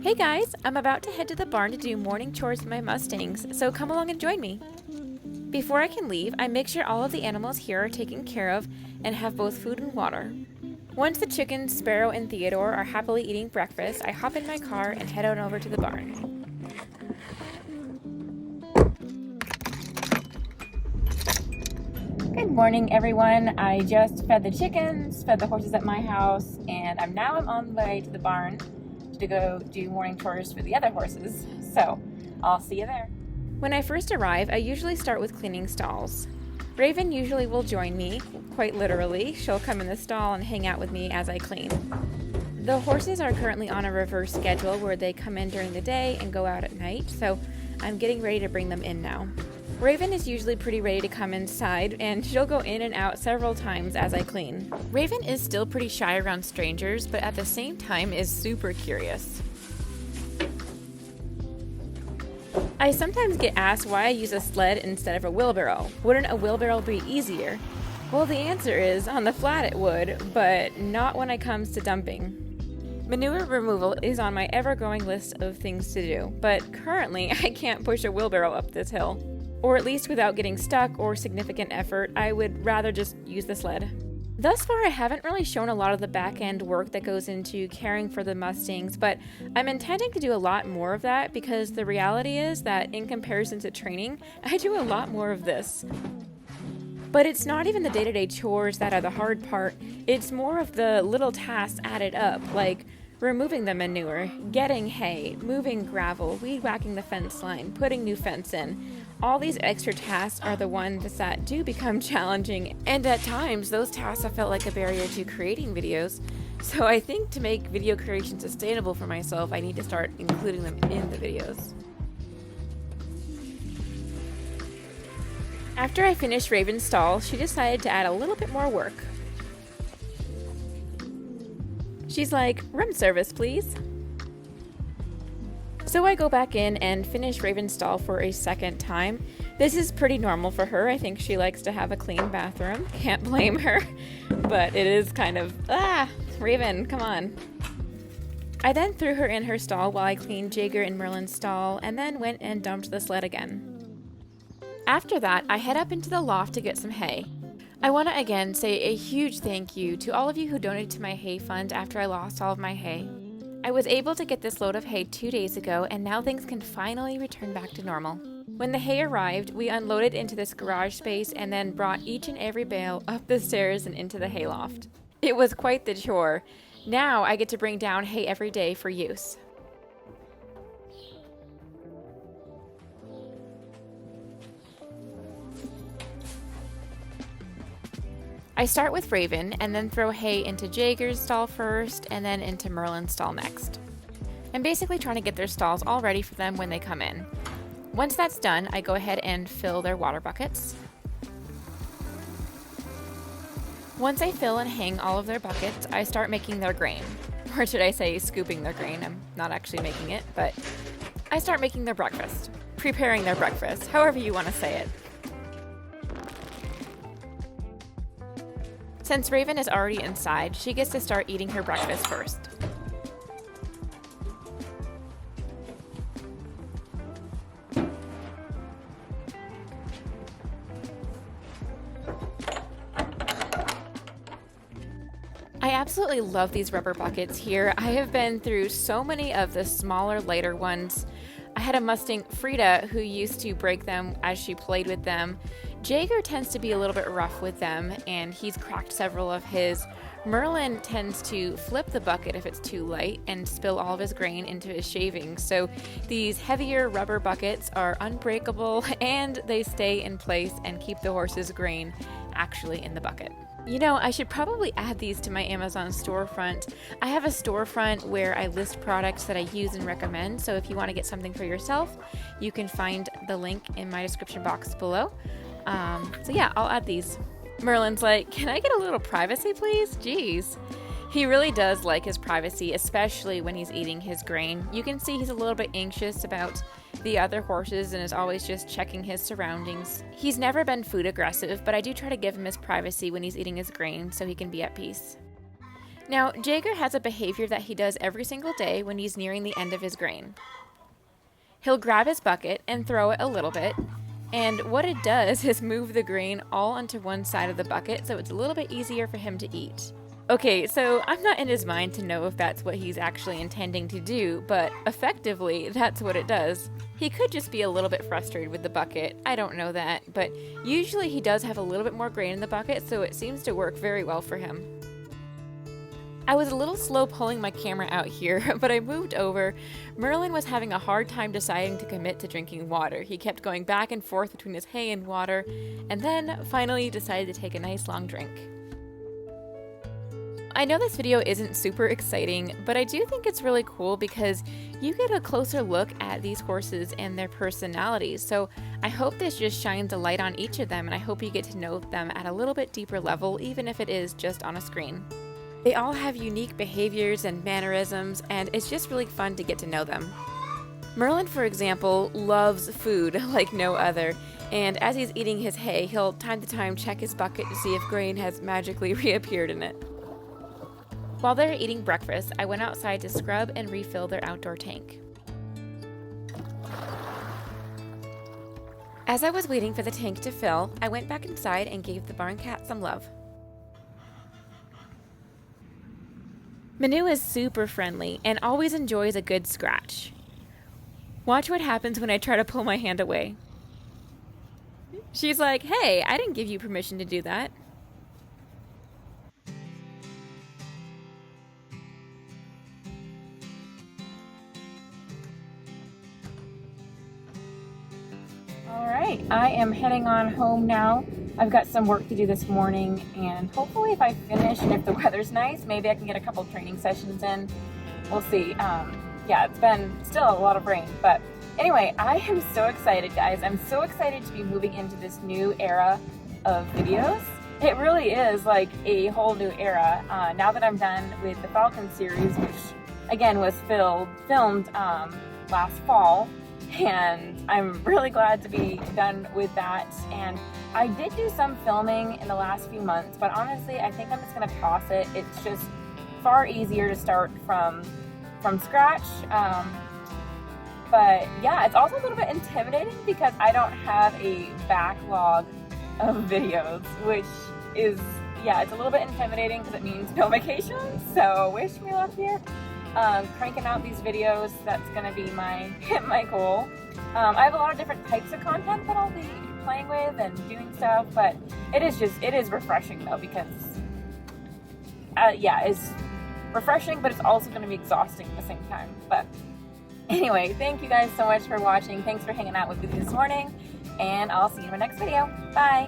Hey guys, I'm about to head to the barn to do morning chores with my mustangs, so come along and join me. Before I can leave, I make sure all of the animals here are taken care of and have both food and water. Once the chickens, Sparrow, and Theodore are happily eating breakfast, I hop in my car and head on over to the barn. Good morning, everyone. I just fed the chickens, fed the horses at my house, and I'm on the way to the barn to go do morning chores for the other horses. So I'll see you there. When I first arrive, I usually start with cleaning stalls. Raven usually will join me, quite literally. She'll come in the stall and hang out with me as I clean. The horses are currently on a reverse schedule where they come in during the day and go out at night, so I'm getting ready to bring them in now. Raven is usually pretty ready to come inside, and she'll go in and out several times as I clean. Raven is still pretty shy around strangers, but at the same time is super curious. I sometimes get asked why I use a sled instead of a wheelbarrow. Wouldn't a wheelbarrow be easier? Well, the answer is, on the flat it would, but not when it comes to dumping. Manure removal is on my ever-growing list of things to do, but currently I can't push a wheelbarrow up this hill. Or at least without getting stuck or significant effort, I would rather just use the sled. Thus far, I haven't really shown a lot of the back-end work that goes into caring for the Mustangs, but I'm intending to do a lot more of that because the reality is that in comparison to training, I do a lot more of this. But it's not even the day-to-day chores that are the hard part, it's more of the little tasks added up, like removing the manure, getting hay, moving gravel, weed whacking the fence line, putting new fence in. All these extra tasks are the ones that do become challenging, and at times those tasks have felt like a barrier to creating videos. So I think to make video creation sustainable for myself, I need to start including them in the videos. After I finished Raven's stall, she decided to add a little bit more work. She's like, "Room service, please." So I go back in and finish Raven's stall for a second time. This is pretty normal for her. I think she likes to have a clean bathroom. Can't blame her. But it is kind of, Raven, come on. I then threw her in her stall while I cleaned Jaeger and Merlin's stall and then went and dumped the sled again. After that, I head up into the loft to get some hay. I want to again say a huge thank you to all of you who donated to my hay fund after I lost all of my hay. I was able to get this load of hay 2 days ago, and now things can finally return back to normal. When the hay arrived, we unloaded into this garage space and then brought each and every bale up the stairs and into the hayloft. It was quite the chore. Now I get to bring down hay every day for use. I start with Raven and then throw hay into Jaeger's stall first and then into Merlin's stall next. I'm basically trying to get their stalls all ready for them when they come in. Once that's done, I go ahead and fill their water buckets. Once I fill and hang all of their buckets, I start making their grain. Or should I say scooping their grain? I'm not actually making it, but I start making their breakfast. Preparing their breakfast, however you want to say it. Since Raven is already inside, she gets to start eating her breakfast first. I absolutely love these rubber buckets here. I have been through so many of the smaller, lighter ones. I had a Mustang, Frida, who used to break them as she played with them. Jaeger tends to be a little bit rough with them, and he's cracked several of his. Merlin tends to flip the bucket if it's too light and spill all of his grain into his shavings. So these heavier rubber buckets are unbreakable, and they stay in place and keep the horse's grain actually in the bucket. You know, I should probably add these to my Amazon storefront. I have a storefront where I list products that I use and recommend, so if you want to get something for yourself, you can find the link in my description box below. So yeah, I'll add these. Merlin's like, "Can I get a little privacy, please?" Jeez. He really does like his privacy, especially when he's eating his grain. You can see he's a little bit anxious about the other horses and is always just checking his surroundings. He's never been food aggressive, but I do try to give him his privacy when he's eating his grain so he can be at peace. Now, Jaeger has a behavior that he does every single day when he's nearing the end of his grain. He'll grab his bucket and throw it a little bit, and what it does is move the grain all onto one side of the bucket so it's a little bit easier for him to eat. Okay, so I'm not in his mind to know if that's what he's actually intending to do, but effectively, that's what it does. He could just be a little bit frustrated with the bucket, I don't know that, but usually he does have a little bit more grain in the bucket, so it seems to work very well for him. I was a little slow pulling my camera out here, but I moved over. Merlin was having a hard time deciding to commit to drinking water. He kept going back and forth between his hay and water, and then finally decided to take a nice long drink. I know this video isn't super exciting, but I do think it's really cool because you get a closer look at these horses and their personalities. So I hope this just shines a light on each of them, and I hope you get to know them at a little bit deeper level, even if it is just on a screen. They all have unique behaviors and mannerisms, and it's just really fun to get to know them. Merlin, for example, loves food like no other, and as he's eating his hay, he'll time to time check his bucket to see if grain has magically reappeared in it. While they're eating breakfast, I went outside to scrub and refill their outdoor tank. As I was waiting for the tank to fill, I went back inside and gave the barn cat some love. Manure is super friendly and always enjoys a good scratch. Watch what happens when I try to pull my hand away. She's like, "Hey, I didn't give you permission to do that." Alright, I am heading on home now. I've got some work to do this morning, and hopefully if I finish and if the weather's nice, maybe I can get a couple training sessions in. We'll see. Yeah, it's been still a lot of rain, but anyway, I am so excited, guys. I'm so excited to be moving into this new era of videos. It really is like a whole new era. Now that I'm done with the Falcon series, which again was filmed last fall, and I'm really glad to be done with that. And I did do some filming in the last few months, but honestly I think I'm just going to toss it. It's just far easier to start from scratch. But yeah, it's also a little bit intimidating because I don't have a backlog of videos, which is, yeah, it's a little bit intimidating because it means no vacation. So wish me luck here. Cranking out these videos, that's going to be my goal. I have a lot of different types of content that I'll be playing with and doing stuff, but it is refreshing though, because yeah, it's refreshing, but it's also going to be exhausting at the same time. But anyway, thank you guys so much for watching. Thanks for hanging out with me this morning, and I'll see you in my next video. Bye!